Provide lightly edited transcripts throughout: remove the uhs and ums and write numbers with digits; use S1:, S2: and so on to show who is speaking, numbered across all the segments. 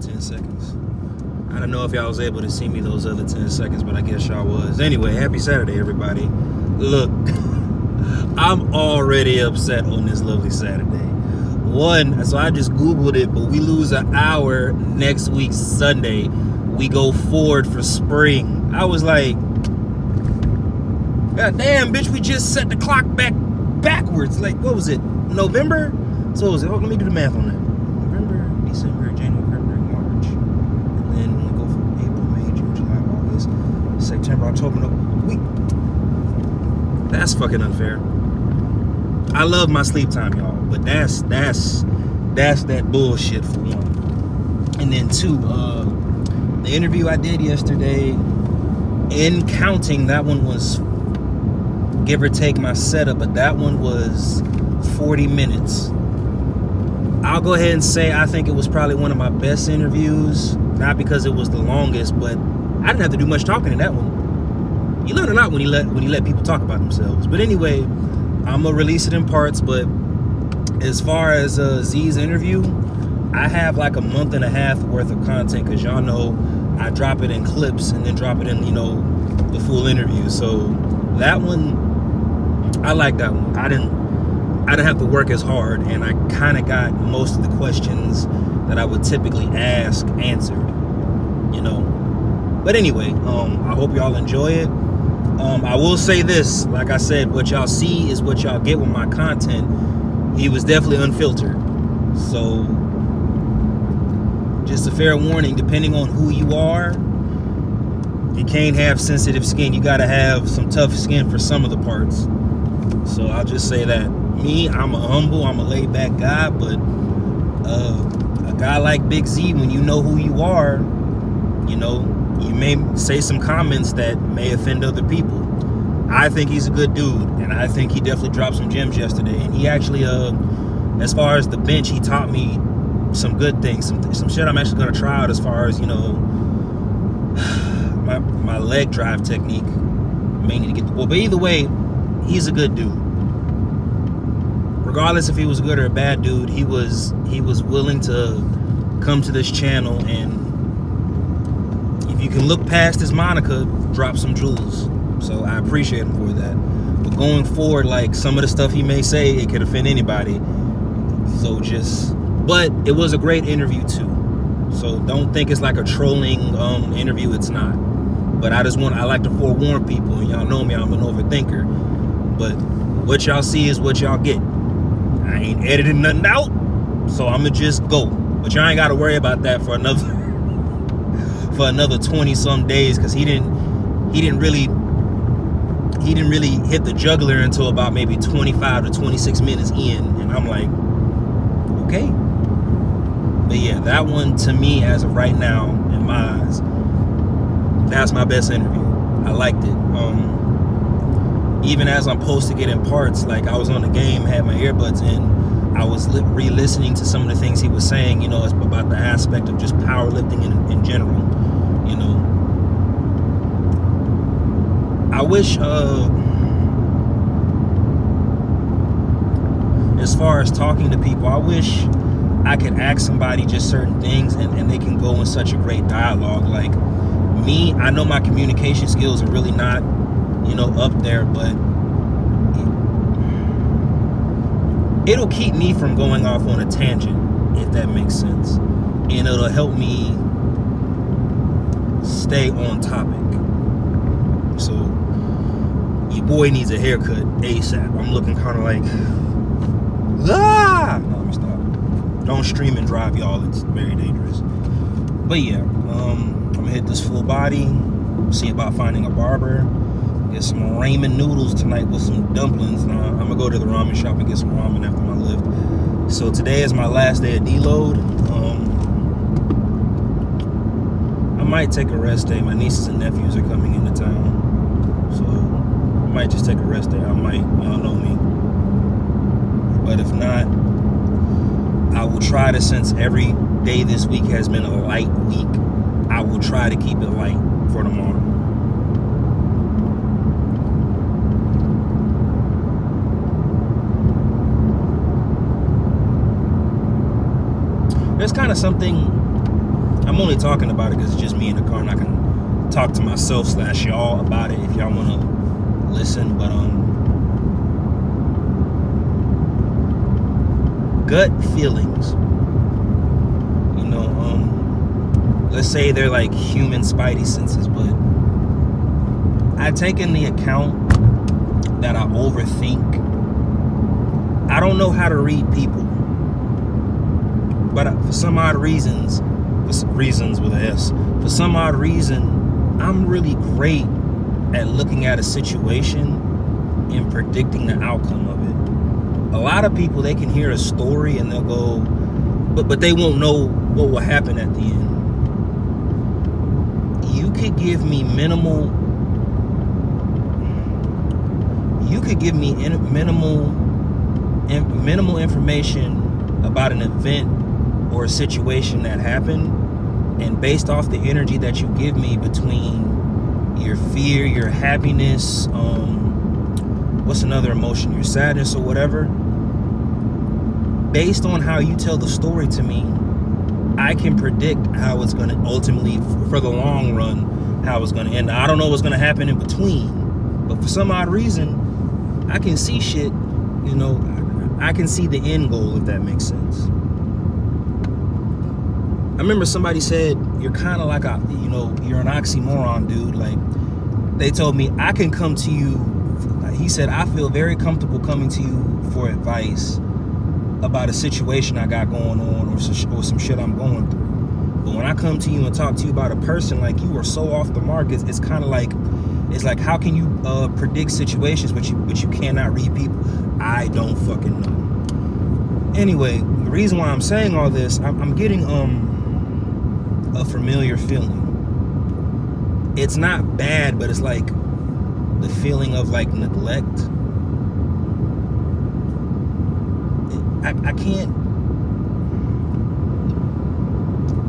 S1: 10 seconds. I don't know if y'all was able to see me those other 10 seconds, but I guess y'all was. Anyway, happy Saturday, everybody. Look, I'm already upset on this lovely Saturday. One, so I just Googled it, but we lose an hour next week, Sunday. We go forward for spring. I was like, God damn, bitch, we just set the clock backwards. Like, what was it? November? So what was it? Oh, let me do the math on that. November, December, January, February, March. And then we go from April, May, June, July, August, September, October, November. That's fucking unfair. I love my sleep time, y'all, but that's that bullshit for one. And then two, the interview I did yesterday, in counting, that one was give or take my setup, but that one was 40 minutes. I'll go ahead and say I think it was probably one of my best interviews, not because it was the longest, but I didn't have to do much talking in that one. You learn a lot when you let people talk about themselves. But anyway, I'm gonna release it in parts. But as far as Z's interview, I have like a month and a half worth of content, because y'all know I drop it in clips and then drop it in, the full interview. So that one, I like that one. I didn't have to work as hard, and I kind of got most of the questions that I would typically ask answered, But anyway, I hope y'all enjoy it. I will say this, like I said, what y'all see is what y'all get with my content. He was definitely unfiltered. So, just a fair warning, depending on who you are, you can't have sensitive skin. You gotta have some tough skin for some of the parts. So I'll just say that. Me, I'm a laid back guy, but a guy like Big Z, when you know who you are, you may say some comments that may offend other people. I think he's a good dude, and I think he definitely dropped some gems yesterday. And he actually, as far as the bench, he taught me some good things, some shit I'm actually gonna try out as far as, my leg drive technique. May need to get the ball, but either way, he's a good dude. Regardless if he was good or a bad dude, he was willing to come to this channel, and if you can look past his moniker, drop some jewels. So I appreciate him for that. But going forward, like some of the stuff he may say, it could offend anybody. So but it was a great interview too. So don't think it's like a trolling interview. It's not. But I like to forewarn people, and y'all know me, I'm an overthinker. But what y'all see is what y'all get. I ain't editing nothing out, so I'ma just go. But y'all ain't gotta worry about that for another 20 some days, because he didn't really hit the jugular until about maybe 25 to 26 minutes in, and I'm like, okay. But yeah, that one to me, as of right now, in my eyes, that's my best interview. I liked it. Even as I'm posting it in parts, like I was on the game, had my earbuds in, I was re-listening to some of the things he was saying, it's about the aspect of just powerlifting in general, I wish, as far as talking to people, I wish I could ask somebody just certain things and they can go in such a great dialogue. Like me, I know my communication skills are really not, up there, but it'll keep me from going off on a tangent, if that makes sense. And it'll help me stay on topic. So, your boy needs a haircut ASAP. I'm looking kind of like, no, let me stop. Don't stream and drive, y'all. It's very dangerous. But yeah, I'm gonna hit this full body, see about finding a barber, get some ramen noodles tonight with some dumplings. I'm gonna go to the ramen shop and get some ramen after my lift. So today is my last day of deload. I might take a rest day. My nieces and nephews are coming into town, so I might just take a rest day. I might, y'all know me. But if not, I will try to, since every day this week has been a light week, I will try to keep it light for tomorrow. There's kind of something I'm only talking about it because it's just me in the car, and I can talk to myself / y'all about it if y'all want to listen. But gut feelings, you know, let's say they're like human spidey senses, but I take in the account that I overthink. I don't know how to read people, but for some odd reasons with an S, for some odd reason, I'm really great at looking at a situation and predicting the outcome of it. A lot of people, they can hear a story and they'll go, but they won't know what will happen at the end. You could give me minimal information about an event or a situation that happened, and based off the energy that you give me between your fear, your happiness, what's another emotion, your sadness or whatever, based on how you tell the story to me, I can predict how it's going to ultimately, for the long run, how it's going to end. I don't know what's going to happen in between, but for some odd reason, I can see shit, you know, I can see the end goal, if that makes sense. I remember somebody said, you're kind of like you're an oxymoron, dude. Like, they told me I can come to you. He said, I feel very comfortable coming to you for advice about a situation I got going on or some shit I'm going through. But when I come to you and talk to you about a person, like, you are so off the mark. It's kind of like, it's like, how can you predict situations but you cannot read people? I don't fucking know. Anyway, the reason why I'm saying all this, I'm getting a familiar feeling. It's not bad, but it's like the feeling of like neglect.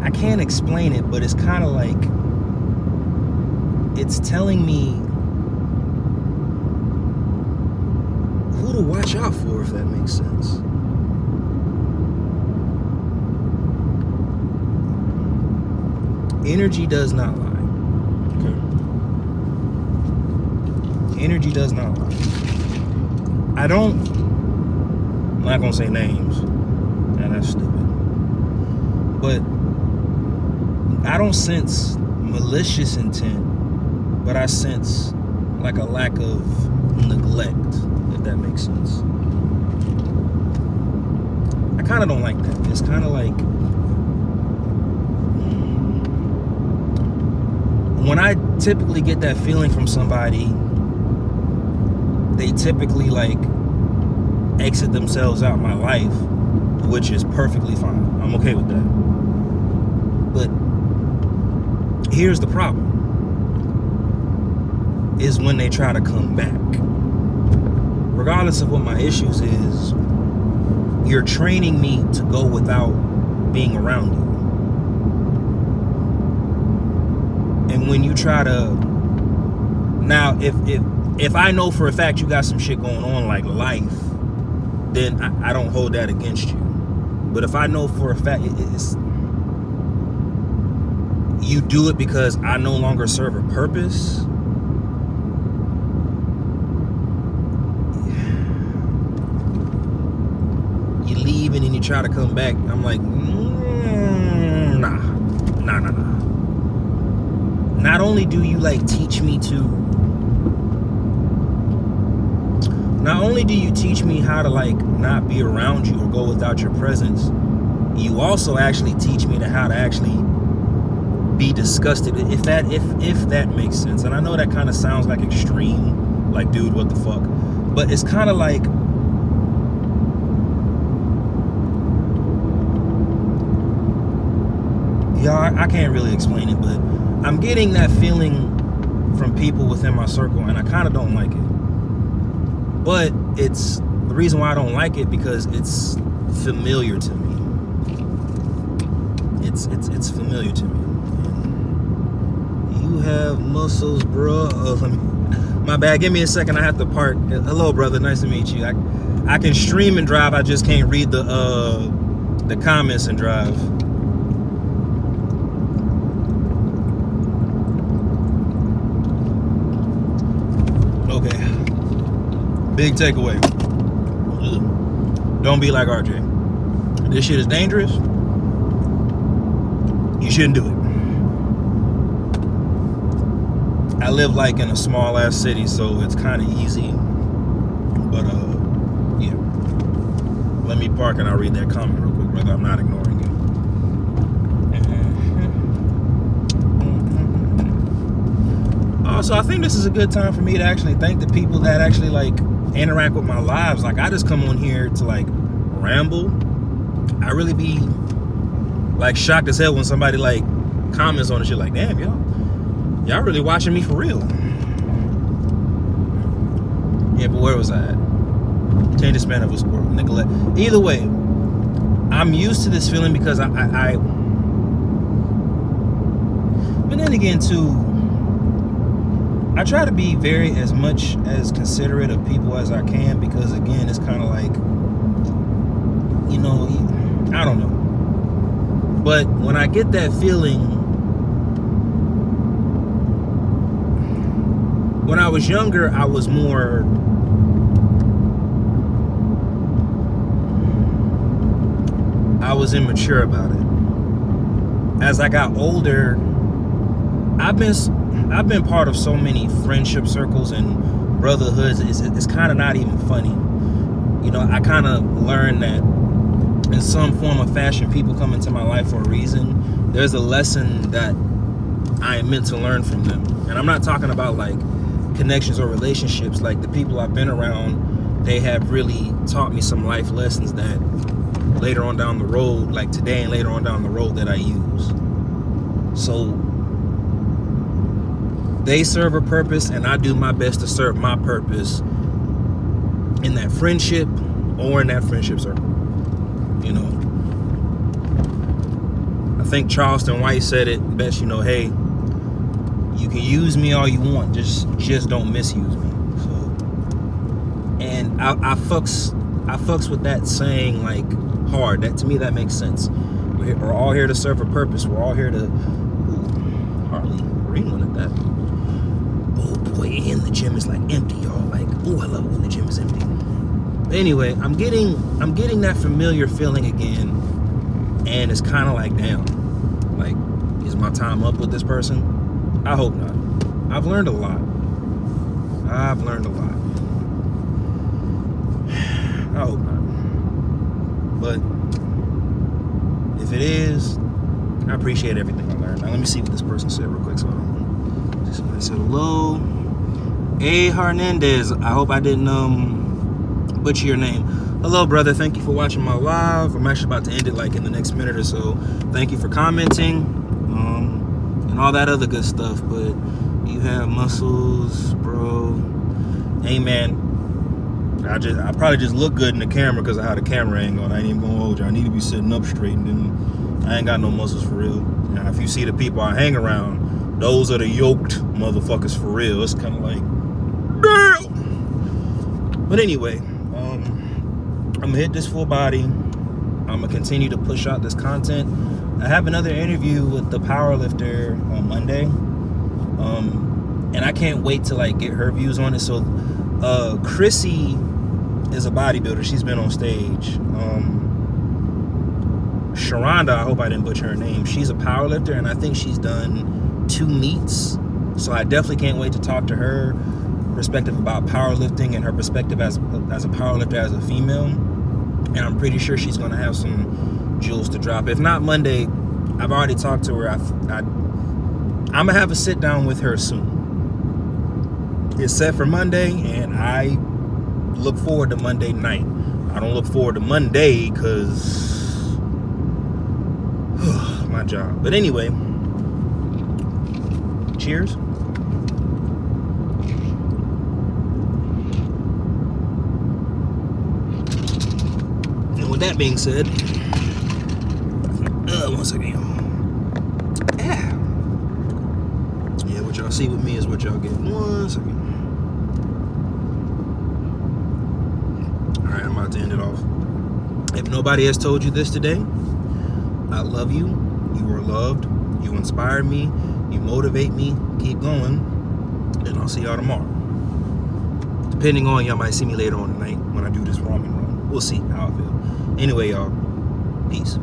S1: I can't explain it, but it's kind of like, it's telling me who to watch out for, if that makes sense. Energy does not lie. Okay. Energy does not lie. I'm not gonna say names. Nah, that's stupid. But I don't sense malicious intent, but I sense like a lack of neglect, if that makes sense. I kind of don't like that. It's kind of like, when I typically get that feeling from somebody, they typically like exit themselves out my life, which is perfectly fine. I'm okay with that. But here's the problem, is when they try to come back. Regardless of what my issues is, you're training me to go without being around you. And when you try to, now if I know for a fact you got some shit going on like life, then I don't hold that against you. But if I know for a fact you do it because I no longer serve a purpose, you leave and then you try to come back, I'm like, nah. Not only do you like teach me how to like not be around you or go without your presence, you also actually teach me how to actually be disgusted, if that makes sense. And I know that kind of sounds like extreme, like, dude, what the fuck, but it's kind of like, y'all, I can't really explain it, but I'm getting that feeling from people within my circle, and I kind of don't like it. But it's the reason why I don't like it, because it's familiar to me. It's familiar to me. And you have muscles, bro. My bad. Give me a second. I have to park. Hello, brother. Nice to meet you. I can stream and drive. I just can't read the comments and drive. Big takeaway. Don't be like RJ. This shit is dangerous. You shouldn't do it. I live like in a small ass city, so it's kind of easy. But yeah. Let me park and I'll read that comment real quick, brother. I'm not ignoring you. Also, I think this is a good time for me to actually thank the people that actually like interact with my lives. Like, I just come on here to like ramble. I really be like shocked as hell when somebody like comments on the shit like, damn, y'all really watching me for real. Yeah, but where was I at? Change the span of a sport, neglect. Either way, I'm used to this feeling because I but then again too, I try to be very as much as considerate of people as I can, because again, it's kind of like, you know, I don't know. But when I get that feeling, when I was younger, I was more immature about it. As I got older, I've been part of so many friendship circles and brotherhoods. It's kind of not even funny. You know, I kind of learned that in some form of fashion, people come into my life for a reason. There's a lesson that I am meant to learn from them. And I'm not talking about like connections or relationships. Like, the people I've been around, they have really taught me some life lessons that later on down the road, like today and later on down the road, that I use. So they serve a purpose, and I do my best to serve my purpose in that friendship or in that friendship circle. You know, I think Charleston White said it best, you know, hey, you can use me all you want, just don't misuse me. So, and I fucks with that saying like hard. That, to me, that makes sense. We're all here to serve a purpose. We're all here to Harley Green one at that. Oh boy, and the gym is like empty, y'all. Like, oh, I love it when the gym is empty. But anyway, I'm getting that familiar feeling again, and it's kind of like, damn, like, is my time up with this person? I hope not. I've learned a lot. I hope not. But if it is, I appreciate everything I learned. Now let me see what this person said real quick. So somebody said hello. A. Hernandez. I hope I didn't butcher your name. Hello, brother. Thank you for watching my live. I'm actually about to end it like in the next minute or so. Thank you for commenting and all that other good stuff. But you have muscles, bro. Hey, man. I probably just look good in the camera because of how the camera angle. I ain't even gonna hold you. I need to be sitting up straight, and then I ain't got no muscles for real. Now, if you see the people I hang around, those are the yoked motherfuckers for real. It's kind of like, damn. But anyway, I'm gonna hit this full body. I'm gonna continue to push out this content. I have another interview with the powerlifter on Monday, and I can't wait to like get her views on it. So, Chrissy is a bodybuilder. She's been on stage. Sharonda, I hope I didn't butcher her name. She's a powerlifter, and I think she's done 2 meets. So I definitely can't wait to talk to her perspective about powerlifting and her perspective as a powerlifter, as a female. And I'm pretty sure she's going to have some jewels to drop. If not Monday, I've already talked to her. I'm going to have a sit down with her soon. It's set for Monday, and I look forward to Monday night. I don't look forward to Monday because my job. But anyway, cheers. And with that being said, one second. Yeah, what y'all see with me is what y'all get. 1 second. Alright, I'm about to end it off. If nobody has told you this today, I love you. You are loved. You inspire me. You motivate me. Keep going. And I'll see y'all tomorrow. Depending on, y'all might see me later on tonight when I do this ramen run. We'll see how I feel. Anyway, y'all, peace.